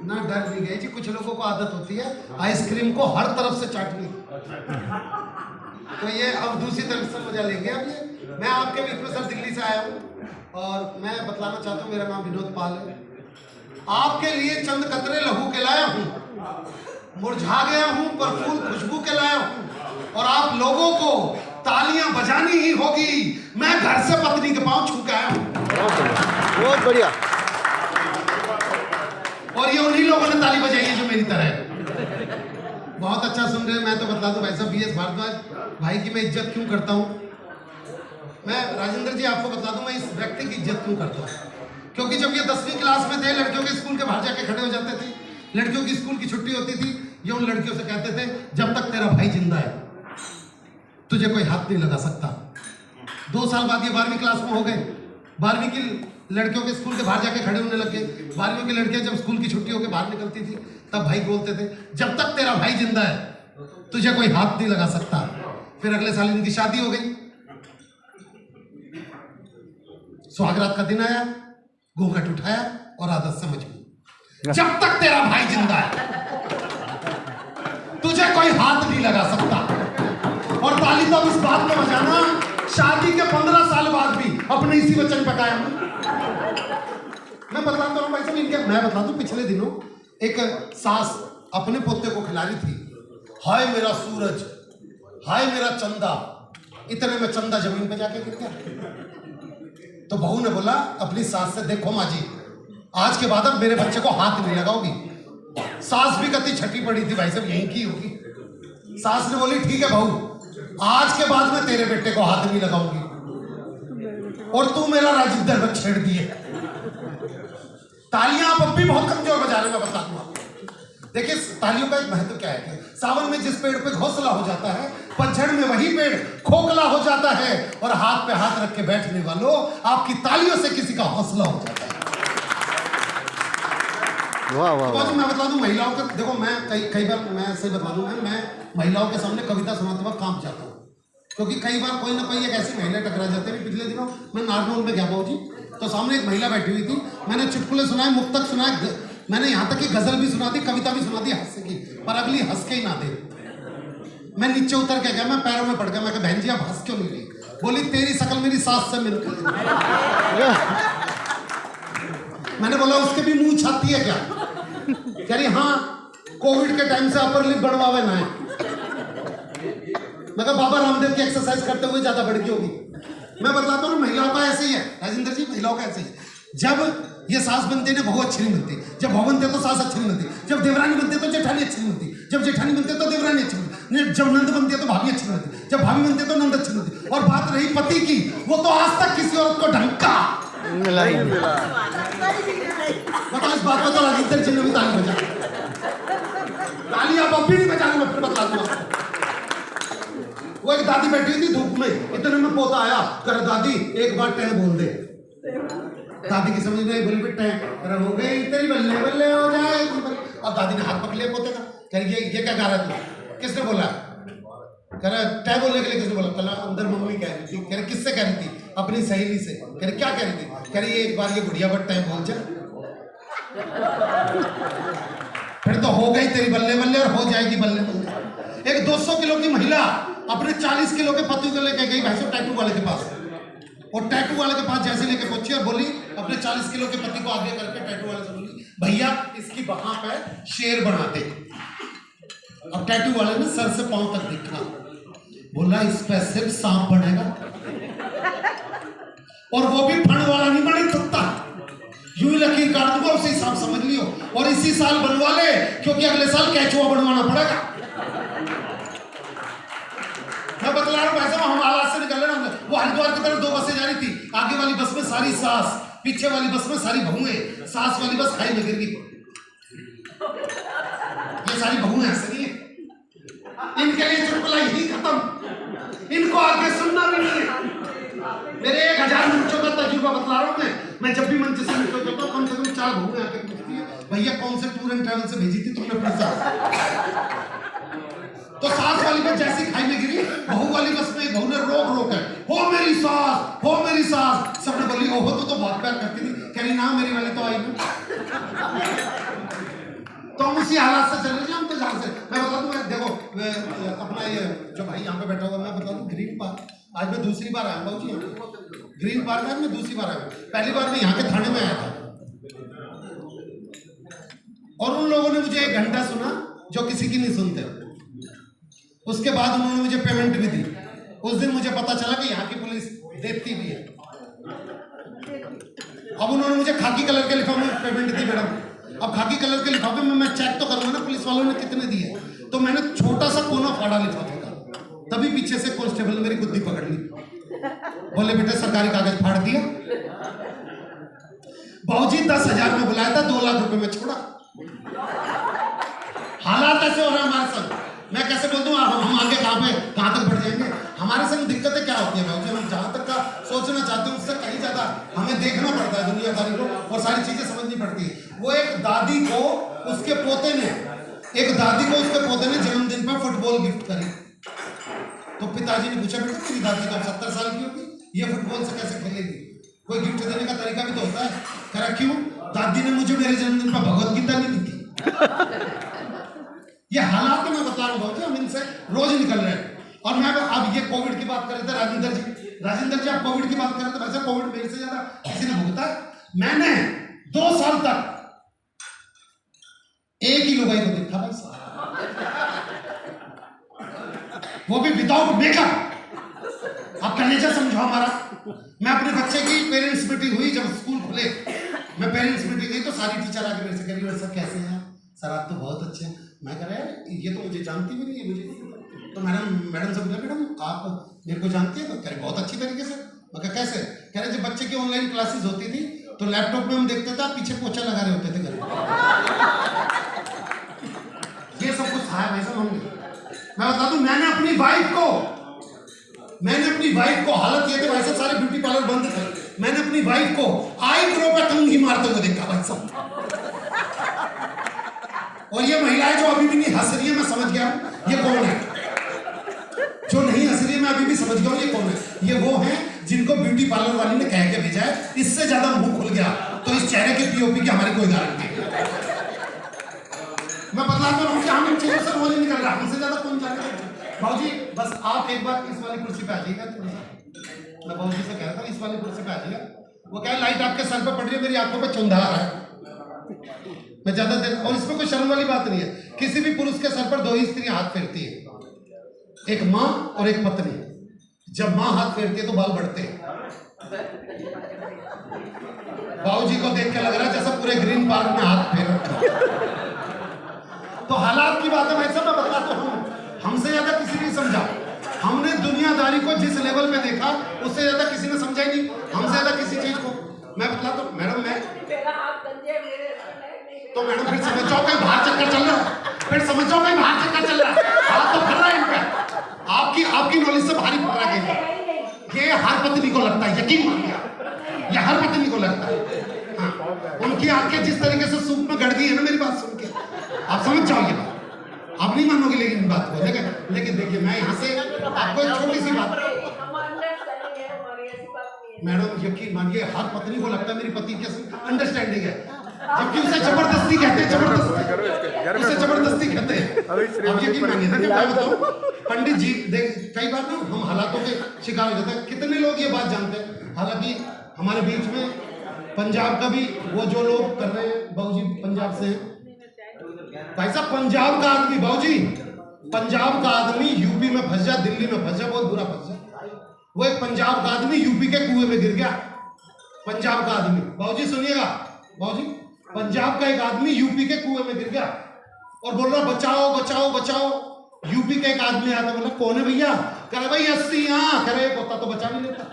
ना डर नहीं गई जी, कुछ लोगों को आदत होती है आइसक्रीम को हर तरफ से चाटने, तो ये अब दूसरी तरफ से मजा लेंगे। अब ये मैं आपके बीच में सर दिल्ली से आया हूँ और मैं बतलाना चाहता हूँ, मेरा नाम विनोद पाल है। आपके लिए चंद कतरे लहू के लाया हूँ, मुरझा गया हूँ पर फूल खुशबू के लाया हूँ, और आप लोगों को तालियां बजानी ही होगी। मैं घर से पत्नी के पांव छू के आया हूँ। बहुत बढ़िया। और ये उन्हीं लोगों ने ताली बजाई है जो मेरी तरह है। बहुत अच्छा सुन रहे हैं। मैं तो बता दूं भाई साहब, बीएस भारद्वाज भाई की मैं इज्जत क्यों करता हूँ। मैं राजेंद्र जी आपको बता दूं मैं इस व्यक्ति की इज्जत क्यों करता हूँ, क्योंकि जब ये 10वीं क्लास में थे, लड़कियों के स्कूल के बाहर जाके खड़े हो जाते थे, लड़कियों की स्कूल की छुट्टी होती थी, ये उन लड़कियों से कहते थे जब तक तेरा भाई जिंदा है तुझे कोई हाथ नहीं लगा सकता। 2 साल बाद ये 12वीं क्लास में हो गए, 12वीं की लड़कियों के स्कूल के बाहर जाके खड़े होने लगे। 12वीं की लड़कियां जब स्कूल की छुट्टी होकर बाहर निकलती थी तब भाई बोलते थे जब तक तेरा भाई जिंदा है तुझे कोई हाथ नहीं लगा सकता। फिर अगले साल इनकी शादी हो गई, सुहागरात का दिन आया, घूंघट उठाया और आदत समझ गई जब तक तेरा भाई जिंदा है तुझे कोई हाथ नहीं लगा सकता। और ताली तब इस बात में बजाना शादी के 15 साल बाद भी अपने इसी वचन पर कायम। मैं बताता हूँ भाई साहब इनके, मैं बताता हूँ पिछले दिनों एक सास अपने पोते को खिला रही थी, हाय मेरा सूरज, हाय मेरा चंदा, इतने में चंदा जमीन पे जाके गिर गया। तो बहू ने बोला अपनी सास से, देखो माँ जी आज के बाद अब मेरे बच्चे को हाथ नहीं लगाओगी। सास भी कति छठी पड़ी थी भाई साहब, यहीं की होगी। सास ने बोली ठीक है बहू, आज के बाद मैं तेरे बेटे को हाथ नहीं लगाऊंगी और तू मेरा राजिंदर में छेड़ दिए। तालियां आप अब भी बहुत कमजोर बजा रहे हैं, मैं बता दूं आपको। देखिए तालियों का एक महत्व क्या है कि सावन में जिस पेड़ पे घोंसला हो जाता है, पतझड़ में वही पेड़ खोखला हो जाता है। और हाथ पे हाथ रख के बैठने वालों, आपकी तालियों से किसी का हौसला हो जाता है। वाह वाह वाह। मैं बता दूं महिलाओं का, देखो मैं कई बार मैं सही बता दूं, मैं महिलाओं के सामने कविता सुनाते वक्त कांप जाता हूँ, क्योंकि कई बार कोई ना कोई एक ऐसी महिला टकरा जाती है। पिछले दिनों मैं नारनौल में गया बाबू जी, तो सामने एक महिला बैठी हुई थी, मैंने चुटकुले सुनाए, मुक्तक सुनाए, मैंने यहाँ तक कि गजल भी सुना दी, कविता भी सुना दी हास्य की, पर अगली हंस के ही ना दे। मैं नीचे उतर के गया, मैं पैरों में पड़ गया, मैं कहा बहन जी आप हंस क्यों नहीं रही? बोली तेरी शकल मेरी सास से मिलकर। मैंने बोला उसके भी मुंह छाती है क्या? कह रही हाँ कोविड के टाइम से अपर लिप बढ़वावे ना है। मैं कहा बाबा रामदेव की एक्सरसाइज करते हुए ज्यादा बढ़ गई होगी। मैं बतलाता हूँ महिलाओं का ऐसे ही है राजेंद्र जी, महिलाओं का ऐसे ही है। जब ये सास बनते हैं बहू अच्छी नहीं बनती, जब बहू बनते तो सास अच्छी नहीं बनती, जब देवरानी बनती है तो जेठानी अच्छी नहीं बनती, जब जेठानी बनती है तो देवरानी अच्छी बनती, जब नंद बनती है तो भाभी अच्छी बनती, जब भाभी बनती है तो नंद अच्छी बनती। और बात रही पति की, वो तो आज तक किसी औरत को ढंग का मिला ही मिला। बताओ इस बात पर तो राजेंद्र जी ने भी ताली बजा, ताली आप अब भी नहीं बजाने, मैं फिर बता दूंगा। वो एक दादी बैठी हुई थी धूप में, इतने में पोता आया, कर दादी एक बार टह बोल दे। दादी की समझ में बोली टह हो गई तेरी बल्ले बल्ले हो जाए। और दादी ने हाथ पकड़ लिया पोते का, कह रही ये क्या गा रहा तू? किसने बोला? कह रहा टह बोलने के लिए किसने बोला? कल अंदर मम्मी कह रही थी। कह रही किससे कह रही थी? अपनी सहेली से। कह रही क्या कह रही थी? कह रही एक बार ये बुढ़िया बट टह बोल जा, फिर तो हो गई तेरी बल्ले बल्ले और हो जाएगी बल्ले बल्ले। एक 200 किलो की महिला अपने 40 किलो के पति को लेके गई भैंसों टैटू वाले के पास, और टैटू वाले के पास जैसे लेके पहुंची और बोली अपने 40 किलो के पति को आगे करके टैटू वाले से बोली भैया इसकी बाह पे शेर बना दे। और टैटू वाले ने सर से पांव तक दिखा, बोला इस पे सिर्फ सांप बनेगा, और वो भी फण वाला नहीं बने सकता, यूं ही लकीर काट दूंगा उसे सांप समझ लियो, और इसी साल बनवा ले क्योंकि अगले साल कैचुआ बनवाना पड़ेगा। मैं बतला रहा हूँ भाई साहब, हम हालात से निकल रहे हैं। वो हरिद्वार की तरफ 2 बसें जा रही थी, आगे वाली बस में सारी सास, पीछे वाली बस में सारी बहुएं। सास वाली बस खाई में गिर गई, ये सारी बहुएं हंस रही हैं। इनके लिए चुटकुला यही खत्म, इनको आगे सुनना भी नहीं है। मेरे 1000 मंचों का तजुर्बा बतला रहा हूँ मैं जब भी मंच से निकल जाता हूँ कम से कम 4 बहुएं आके पूछती है भैया कौन से टूर एंड ट्रैवल से भेजी थी तुमने अपनी सास? तो सास वाली बस जैसी खाई में गिरी बहू वाली बस में बहू ने रोक है, हो मेरी सास, हो मेरी सास। सबने बोली ओहो तो बहुत प्यार करती थी। कह रही ना मेरी वाली तो आई नहीं। तो हम उसी हालात से चले जाए, हम तो जहाँ से मैं बता दूँ, देखो अपना ये जो भाई यहाँ पे बैठा हुआ, मैं बता दूँ ग्रीन पार्क आज मैं दूसरी बार आया बाबू जी यहाँ ग्रीन पार्क आज मैं दूसरी बार आया। पहली बार मैं यहाँ के थाने में आया था और उन लोगों ने मुझे 1 घंटा सुना जो किसी की नहीं सुनते। उसके बाद उन्होंने मुझे पेमेंट भी दी। उस दिन मुझे पता चला कि यहाँ की पुलिस देती भी है। अब उन्होंने मुझे खाकी कलर के लिफाफे में पेमेंट दी मैडम। अब खाकी कलर के लिफाफे में मैं चेक तो करूंगा ना पुलिस वालों ने कितने दिए। तो मैंने छोटा सा कोना फाड़ा लिफाफे का, तभी पीछे से कांस्टेबल ने मेरी गुद्दी पकड़ ली। बोले बेटे सरकारी कागज फाड़ दिया। बाबूजी 10,000 में बुलाया था, 2 लाख रुपए में छोड़ा। हालात ऐसे हो रहे हैं हमारे संग। मैं कैसे बोल दूं हम आगे कहां तक बढ़ जाएंगे। हमारे संग दिक्कतें क्या होती है बाबूजी, हम जहां तक का सोचना चाहते हैं उससे कहीं ज्यादा हमें देखना पड़ता है दुनियादारी को और सारी चीजें समझनी पड़ती है। वो एक दादी को उसके पोते ने जन्मदिन पर फुटबॉल गिफ्ट करी। तो पिताजी ने पूछा बेटा तेरी दादी तो 70 साल की होगी, ये फुटबॉल से कैसे खेलेगी? कोई गिफ्ट देने का तरीका भी तो होता है। कह रहा क्यों? दादी ने मुझे मेरे जन्मदिन पर भगवत गीता नहीं दी थी। ये हालात मैं बता रहा हूँ, हम इनसे रोज निकल रहे हैं। और मैं अब ये कोविड की बात कर रहे थे राजेंद्र जी आप कोविड की बात कर रहे थे। वैसे कोविड मेरे से ज्यादा किसी ने भुगता। मैंने 2 साल तक एक ही लुगाई को देखा भाई साहब, वो भी विदाउट मेकअप। आप कलेजा समझो हमारा। मैं अपने बच्चे की पेरेंट्स मीटिंग हुई जब स्कूल खुले, मैं पेरेंट्स मीटिंग गई तो सारी टीचर आके मेरे से कह रही सर कैसे हैं सर, आप तो बहुत अच्छे हैं। मैं कह रहा ये तो मुझे जानती भी नहीं है मुझे। तो मैडम से बोला मैडम आप मेरे को जानती है? तो कह रहे बहुत अच्छी तरीके से। मैं कहा कैसे? कह रहे जब बच्चे की ऑनलाइन क्लासेस होती थी तो लैपटॉप में हम देखते थे आप पीछे पोछा लगा रहे होते थे घर में। ये सब कुछ था भाई साहब हमने। मैं बता दूं मैंने अपनी वाइफ को हालत ये थे भाई साहब, सारे ब्यूटी पार्लर बंद थे। मैंने अपनी वाइफ को आईब्रो पे कंघी मारते हुए देखा भाई साहब। और ये महिलाएं जो अभी भी नहीं हंस रही है, मैं समझ गया हूं ये कौन है। जो नहीं हंस रही है मैं अभी भी समझ गया हूं ये कौन है। ये वो हैं जिनको ब्यूटी पार्लर वाली ने कह के भेजा है। इससे ज्यादा मुंह खुल गया तो इस चेहरे के पीओपी की हमारी कोई गारंटी नहीं। मैं बतलाता हूं कि हम इन चीजों से रोज निकल रहा, हमसे ज्यादा कौन जाने। बाबूजी बस आप एक बार इस वाली कुर्सी पे आ जाइएगा थोड़ा सा। मैं बाबूजी से कह रहा था इस वाली कुर्सी पे आ जाइएगा। वो क्या लाइट आपके सर पे पड़ रही है, मेरी आंखों पे चुंधा आ रहा है। मैं ज्यादा देर और इसमें कोई शर्म वाली बात नहीं है। किसी भी पुरुष के सर पर 2 ही स्त्रियां हाथ फेरती है, एक माँ और एक पत्नी। जब माँ हाथ फेरती है तो बाल बढ़ते हैं। बाबूजी को देख के लग रहा है जैसा पूरे ग्रीन पार्क में हाथ फेर रखा। तो हालात की बात है भाई साहब, मैं बताता हूँ हमसे ज्यादा किसी ने समझा। हमने दुनियादारी को जिस लेवल पे देखा उससे ज्यादा किसी ने समझा ही नहीं। हमसे ज्यादा किसी चीज को मैं बतलाता हूँ मैडम। मैं तो मैडम फिर समझ जाओ कहीं बाहर चक्कर चल रहा है, फिर समझ जाओ कहीं बाहर चक्कर चल रहा है। हाथ तो फट रहा है इनका, आपकी नॉलेज से भारी पड़ रहा है। ये हर पत्नी को लगता है, यकीन मानिए ये हर पत्नी को लगता है। हाँ, उनकी आंखें जिस तरीके से सूप में गड़ गई है ना मेरी बात सुन के, आप समझ जाओ ये बात। आप नहीं मानोगे लेकिन बात को। लेकिन देखिए मैं यहाँ से आपको एक छोटी सी बात, मैडम यकीन मानिए हर पत्नी को लगता है मेरी पति के अंडरस्टैंडिंग है, जबकि उसे जबरदस्ती कहते हैं। अब यकीन मानिए मैं बताऊं पंडित जी देख कई बार ना हम हालातों के शिकार हो जाते हैं। कितने लोग ये बात जानते हैं? हालांकि हमारे बीच में पंजाब का भी वो जो लोग कर रहे हैं, बाबूजी पंजाब से हैं भाई साहब। पंजाब का आदमी बाबूजी, पंजाब का आदमी यूपी में फंस जा, दिल्ली में फंस जा, बहुत बुरा फंस जा। वो एक पंजाब का आदमी यूपी के कुएं में गिर गया। पंजाब का आदमी बाबूजी सुनिएगा बाबूजी, पंजाब का एक आदमी यूपी के कुएं में गिर गया और बोल रहा बचाओ बचाओ बचाओ। यूपी का एक आदमी आता बोला कौन है भैया? कह रहा भाई 80। कह रहे पोता तो बचा नहीं लेता।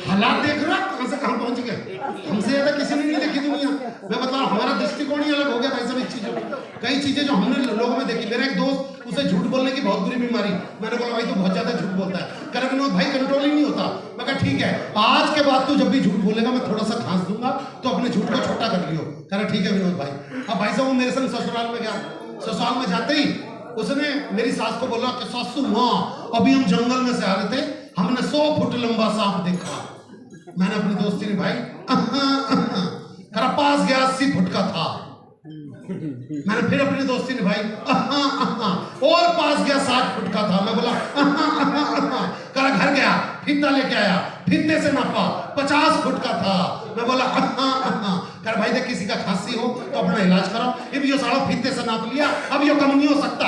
हालात देख रहा कहां से कहां पहुंच गए। हमसे ज्यादा किसी ने नहीं देखी दुनिया। मैं बता रहा हूं हमारा दृष्टिकोण ही अलग हो गया भाई साहब इस चीजों में। कई चीजें जो हमने लोगों में देखी। मेरा एक दोस्त, उसे झूठ बोलने की बहुत बुरी बीमारी। मैंने बोला भाई तू बहुत ज्यादा झूठ बोलता है। कह रहा विनोद भाई कंट्रोल ही नहीं होता। मैं कहा ठीक है आज के बाद तू जब भी झूठ बोलेगा मैं थोड़ा सा खांस दूंगा तो अपने झूठ को छोटा कर लियो। कह रहा ठीक है विनोद भाई। अब भाई साहब वो मेरे संग ससुराल में गया। ससुराल में जाते ही उसने मेरी सास को बोला कि सासू माँ, अभी हम जंगल में से आ रहे थे, हमने 100 फुट लंबा सांप देखा। मैंने अपनी दोस्ती निभाई, पास गया 80 फुट का था। मैंने फिर अपनी दोस्ती निभाई, और पास गया 60 फुट का था। मैं बोला करा, घर गया, फीता लेके आया, फीते से नापा 50 फुट का था। मैं बोला कर भाई देख, किसी का खांसी हो तो अपना इलाज कराओ, अब ये साला फीते से नाप लिया, अब ये कम नहीं हो सकता।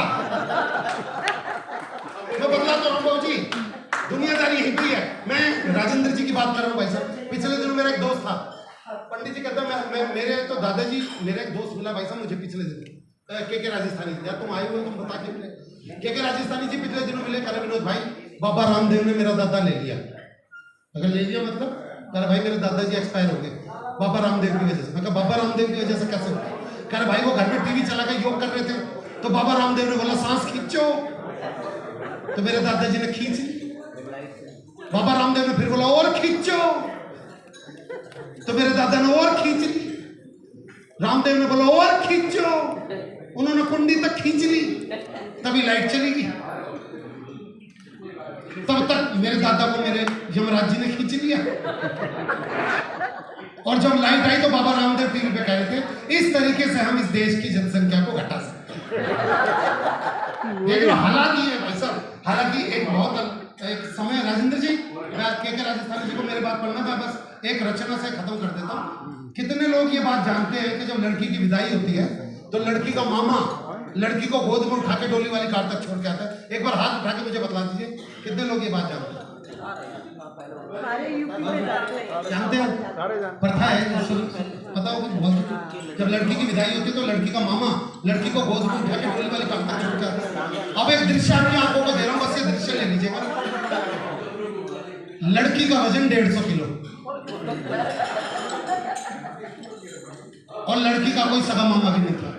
मैं बदला तो रहा हूँ जी, दुनियादारी यही भी है। मैं राजेंद्र जी की बात कर रहा हूँ भाई साहब। पिछले दिनों मेरा एक दोस्त था, पंडित जी कहता मैं मेरे तो दादाजी, मेरे एक दोस्त मिला भाई साहब मुझे पिछले दिन, के राजस्थानी यार, तुम आए हुए, तुम बता के मिले। के राजस्थानी जी पिछले दिनों मिले, कह विनोद भाई बाबा रामदेव ने मेरा दादा ले लिया। अगर ले लिया मतलब, कह भाई मेरे दादाजी एक्सपायर हो गए बाबा रामदेव की वजह से। मैं कहा बाबा रामदेव की वजह से कैसे? कह भाई वो घर में टीवी चला के योग कर रहे थे, तो बाबा रामदेव ने बोला सांस खींचो, तो मेरे दादाजी ने खींच ली। बाबा रामदेव ने फिर बोला और खींचो, तो मेरे दादा ने और खींच ली। रामदेव ने बोला और खींचो, उन्होंने कुंडी तक खींच ली, तभी लाइट चली गई। तब तक मेरे दादा को मेरे यमराज जी ने खींच लिया, और जब लाइट आई तो बाबा रामदेव टीवी पे कह रहे थे इस तरीके से हम इस देश की जनसंख्या को घटा सकते हैं। लेकिन हालांकि भाई साहब, हालांकि एक समय, राजेंद्र जी, के राजस्थानी जी को मेरे बात पढ़ना, मैं बस एक रचना से खत्म कर देता हूँ। कितने लोग ये बात जानते हैं कि जब लड़की की विदाई होती है तो लड़की का मामा लड़की को गोद में उठा के डोली वाली कार तक छोड़ के आता है? एक बार हाथ उठा के मुझे बता दीजिए कितने लोग ये बात जानते हैं? जानते हैं, प्रथा है, पता होगा। जब लड़की की विदाई होती है तो लड़की का मामा लड़की को गोद में उठा के डोली वाली कार तक छोड़ के आता है। अब एक दृश्य आपकी आंखों को दे रहा हूँ, बस ये दृश्य ले लीजिएगा। लड़की का वजन 150 किलो और लड़की का कोई सगा मामा भी नहीं था।